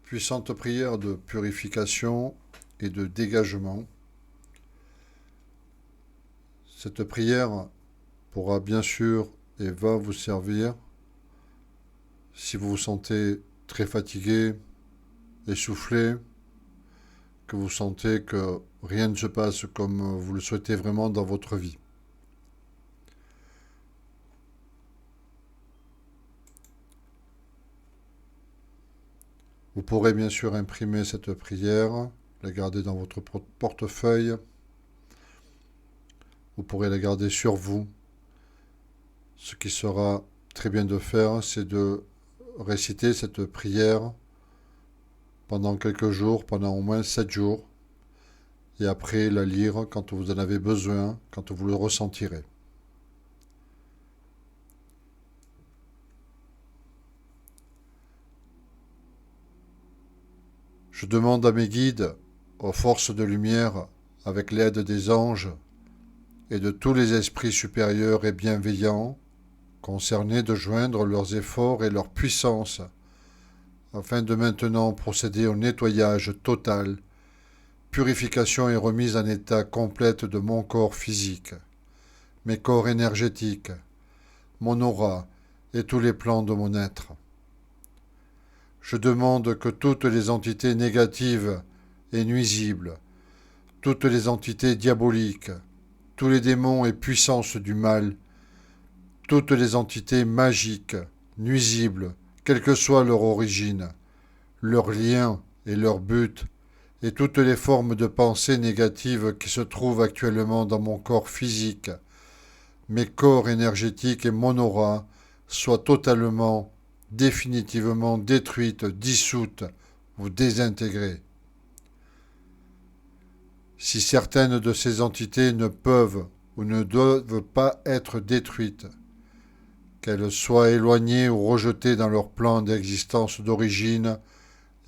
Puissante prière de purification et de dégagement. Cette prière pourra bien sûr et va vous servir si vous vous sentez très fatigué, essoufflé, que vous sentez que rien ne se passe comme vous le souhaitez vraiment dans votre vie. Vous pourrez bien sûr imprimer cette prière, la garder dans votre portefeuille. Vous pourrez la garder sur vous. Ce qui sera très bien de faire, c'est de réciter cette prière pendant quelques jours, pendant au moins 7 jours, et après la lire quand vous en avez besoin, quand vous le ressentirez. Je demande à mes guides, aux forces de lumière, avec l'aide des anges et de tous les esprits supérieurs et bienveillants, concernés de joindre leurs efforts et leur puissance, afin de maintenant procéder au nettoyage total, purification et remise en état complète de mon corps physique, mes corps énergétiques, mon aura et tous les plans de mon être. Je demande que toutes les entités négatives et nuisibles, toutes les entités diaboliques, tous les démons et puissances du mal, toutes les entités magiques, nuisibles, quelle que soit leur origine, leur lien et leur but, et toutes les formes de pensée négatives qui se trouvent actuellement dans mon corps physique, mes corps énergétiques et mon aura, soient totalement, définitivement détruites, dissoutes ou désintégrées. Si certaines de ces entités ne peuvent ou ne doivent pas être détruites, qu'elles soient éloignées ou rejetées dans leur plan d'existence d'origine,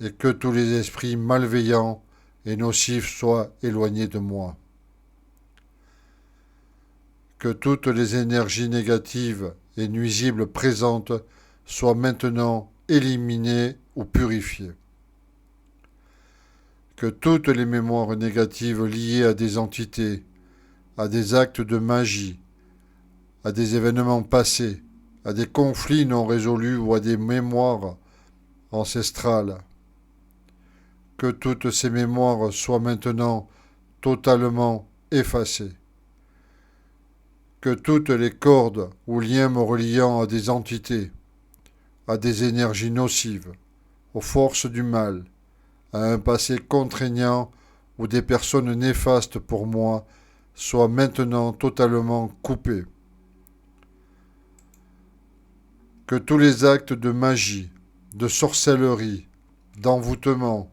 et que tous les esprits malveillants et nocifs soient éloignés de moi. Que toutes les énergies négatives et nuisibles présentes soient maintenant éliminées ou purifiées. Que toutes les mémoires négatives liées à des entités, à des actes de magie, à des événements passés, à des conflits non résolus ou à des mémoires ancestrales, que toutes ces mémoires soient maintenant totalement effacées. Que toutes les cordes ou liens me reliant à des entités, à des énergies nocives, aux forces du mal, à un passé contraignant ou des personnes néfastes pour moi, soient maintenant totalement coupées. Que tous les actes de magie, de sorcellerie, d'envoûtement,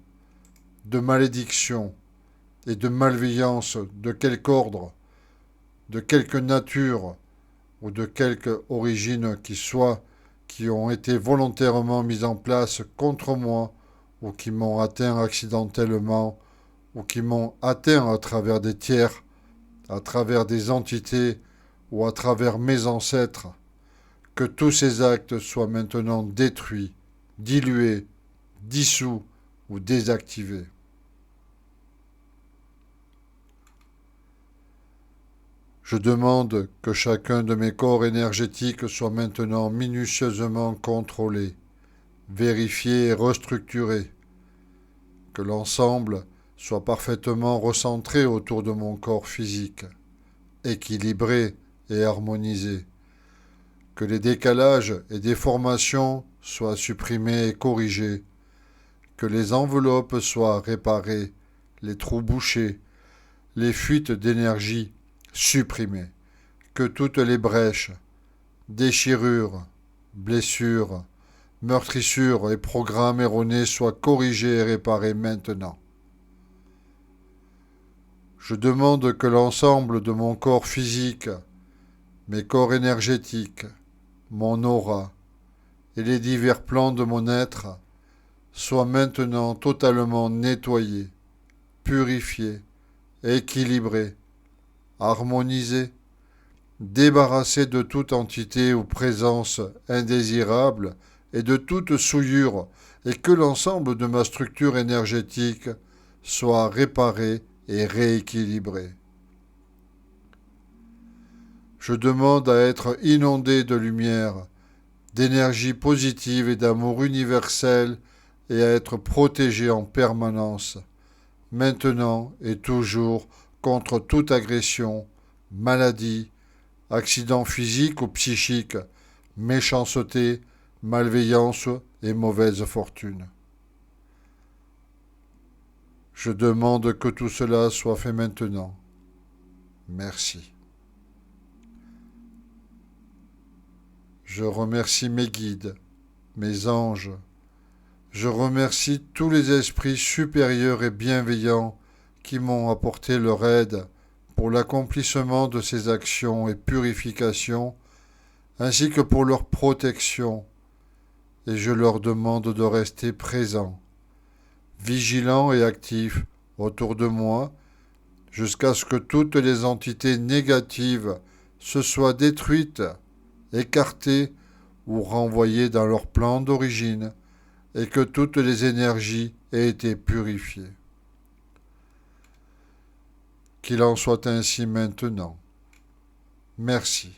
de malédiction et de malveillance de quelque ordre, de quelque nature ou de quelque origine qui soit, qui ont été volontairement mis en place contre moi ou qui m'ont atteint accidentellement ou qui m'ont atteint à travers des tiers, à travers des entités ou à travers mes ancêtres, que tous ces actes soient maintenant détruits, dilués, dissous ou désactivés. Je demande que chacun de mes corps énergétiques soit maintenant minutieusement contrôlé, vérifié et restructuré, que l'ensemble soit parfaitement recentré autour de mon corps physique, équilibré et harmonisé, que les décalages et déformations soient supprimés et corrigés, que les enveloppes soient réparées, les trous bouchés, les fuites d'énergie supprimées, que toutes les brèches, déchirures, blessures, meurtrissures et programmes erronés soient corrigés et réparés maintenant. Je demande que l'ensemble de mon corps physique, mes corps énergétiques, mon aura et les divers plans de mon être soient maintenant totalement nettoyés, purifiés, équilibrés, harmonisés, débarrassés de toute entité ou présence indésirable et de toute souillure, et que l'ensemble de ma structure énergétique soit réparé et rééquilibré. Je demande à être inondé de lumière, d'énergie positive et d'amour universel et à être protégé en permanence, maintenant et toujours, contre toute agression, maladie, accident physique ou psychique, méchanceté, malveillance et mauvaise fortune. Je demande que tout cela soit fait maintenant. Merci. Je remercie mes guides, mes anges. Je remercie tous les esprits supérieurs et bienveillants qui m'ont apporté leur aide pour l'accomplissement de ces actions et purifications, ainsi que pour leur protection, et je leur demande de rester présents, vigilants et actifs autour de moi, jusqu'à ce que toutes les entités négatives se soient détruites, écartées ou renvoyées dans leur plan d'origine, et que toutes les énergies aient été purifiées. Qu'il en soit ainsi maintenant. Merci.